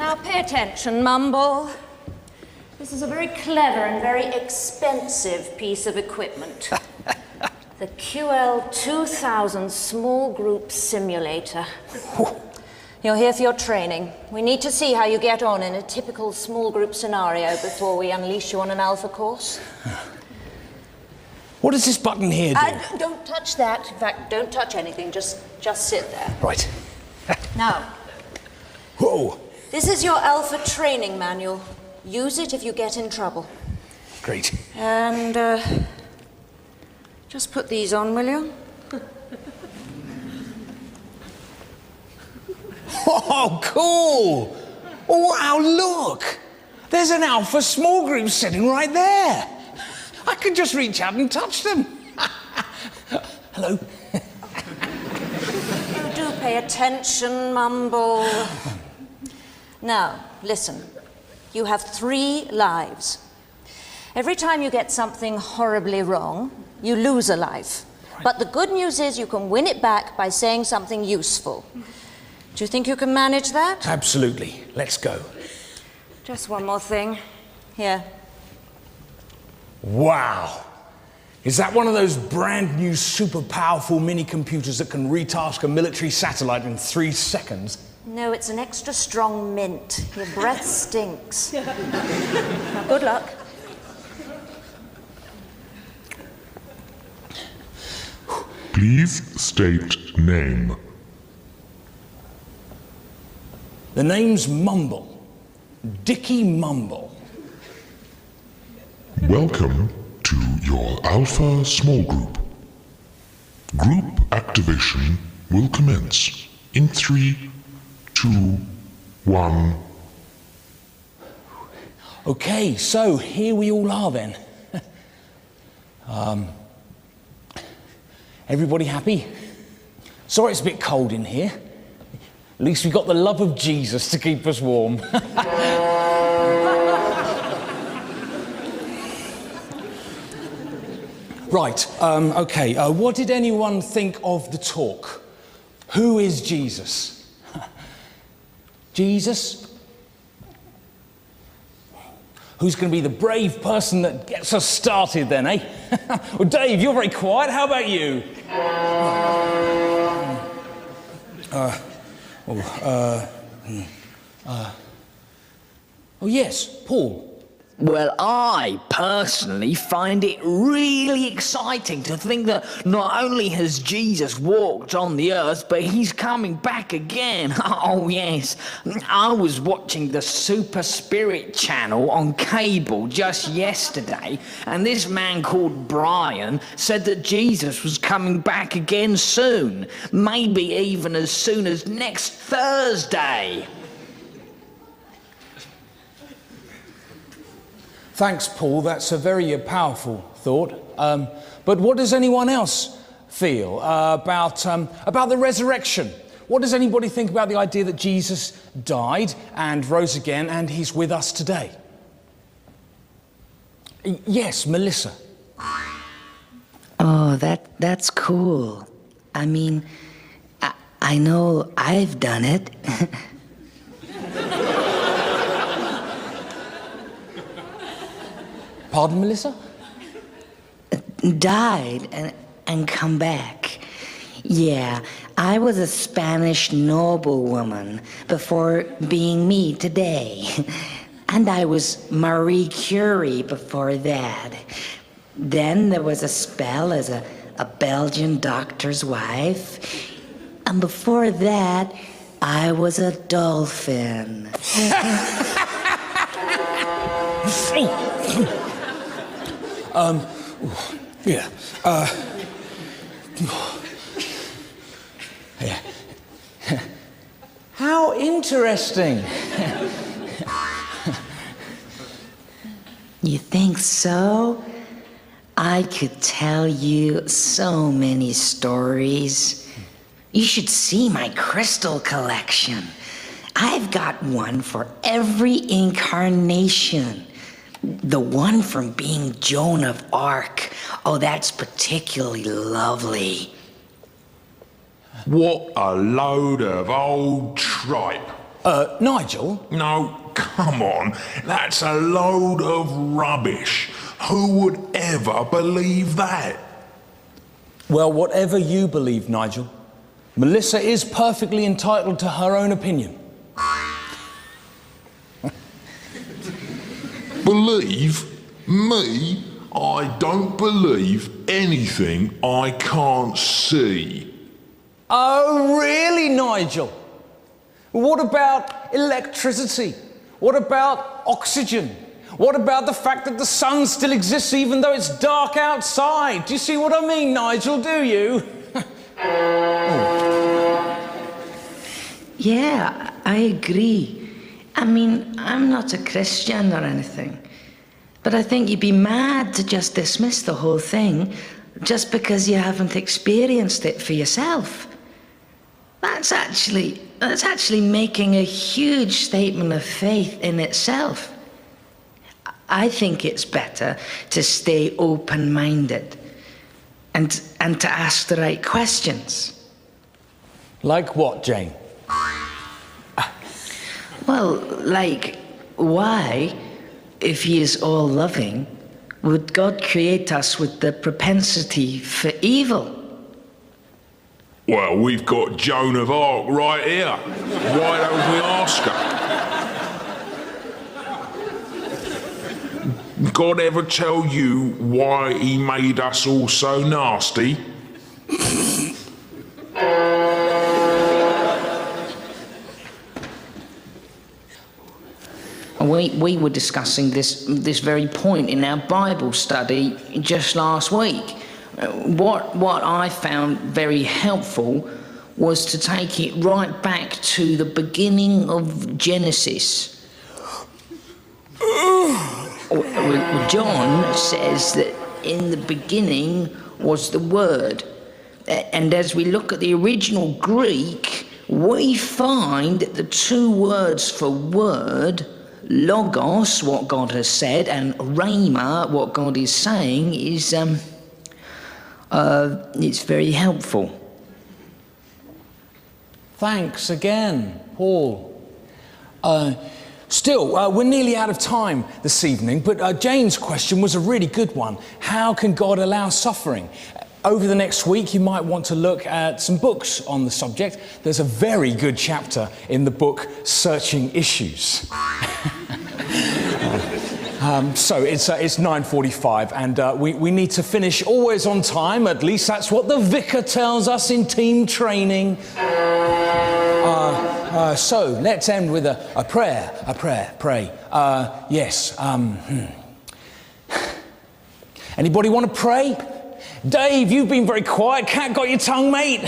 Now pay attention, Mumble. This is a very clever and very expensive piece of equipment. The QL2000 Small Group Simulator. You're here for your training. We need to see how you get on in a typical small group scenario before we unleash you on an alpha course. What does this button here do? Don't touch that. In fact, don't touch anything. Just sit there. Right. Now. Whoa. This is your alpha training manual. Use it if you get in trouble. Great. And, just put these on, will you? Oh, cool! Oh, wow, look! There's an alpha small group sitting right there. I can just reach out and touch them. Hello. You do pay attention, Mumble. Now, listen. You have 3 lives. Every time you get something horribly wrong, you lose a life. Right. But the good news is you can win it back by saying something useful. Do you think you can manage that? Absolutely. Let's go. Just one more thing. Here. Wow. Is that one of those brand new super powerful mini computers that can retask a military satellite in 3 seconds? No, it's an extra strong mint. Your breath stinks. Now, good luck. Please state name. The name's Mumble. Dickie Mumble. Welcome to your Alpha Small Group. Group activation will commence in 3, 2, 1. Okay, so here we all are then. Everybody happy? Sorry it's a bit cold in here. At least we got the love of Jesus to keep us warm. Right, okay, what did anyone think of the talk? Who is Jesus? Jesus? Who's going to be the brave person that gets us started then, eh? Well, Dave, you're very quiet. How about you? Oh, yes, Paul. Well, I personally find it really exciting to think that not only has Jesus walked on the earth, but he's coming back again. Oh, yes. I was watching the Super Spirit channel on cable just yesterday, and this man called Brian said that Jesus was coming back again soon, maybe even as soon as next Thursday. Thanks, Paul. That's a very powerful thought. But what does anyone else feel about the resurrection? What does anybody think about the idea that Jesus died and rose again and he's with us today? Yes, Melissa. Oh, that's cool. I mean, I know I've done it. Pardon, Melissa? Died and come back. Yeah, I was a Spanish noblewoman before being me today. And I was Marie Curie before that. Then there was a spell as a Belgian doctor's wife. And before that, I was a dolphin. Yeah. Yeah. How interesting. You think so? I could tell you so many stories. You should see my crystal collection. I've got one for every incarnation. The one from being Joan of Arc. Oh, that's particularly lovely. What a load of old tripe. Nigel? No, come on. That's a load of rubbish. Who would ever believe that? Well, whatever you believe, Nigel, Melissa is perfectly entitled to her own opinion. Believe me? I don't believe anything I can't see. Oh, really, Nigel? What about electricity? What about oxygen? What about the fact that the sun still exists even though it's dark outside? Do you see what I mean, Nigel, do you? Yeah, I agree. I mean, I'm not a Christian or anything, but I think you'd be mad to just dismiss the whole thing just because you haven't experienced it for yourself. That's actually making a huge statement of faith in itself. I think it's better to stay open-minded and to ask the right questions. Like what, Jane? Well, like, why, if he is all-loving, would God create us with the propensity for evil? Well, we've got Joan of Arc right here. Why don't we ask her? God ever tell you why he made us all so nasty? We were discussing this very point in our Bible study just last week. What I found very helpful was to take it right back to the beginning of Genesis. John says that in the beginning was the Word. And as we look at the original Greek, we find that the two words for word, logos, what God has said, and rhema, what God is saying, is it's very helpful. Thanks again, Paul. Still, we're nearly out of time this evening, but Jane's question was a really good one. How can God allow suffering? Over the next week, you might want to look at some books on the subject. There's a very good chapter in the book, Searching Issues. So it's 9:45, and we need to finish always on time. At least that's what the vicar tells us in team training. So let's end with a prayer. Pray. Yes. Anybody want to pray? Dave, you've been very quiet. Cat got your tongue, mate.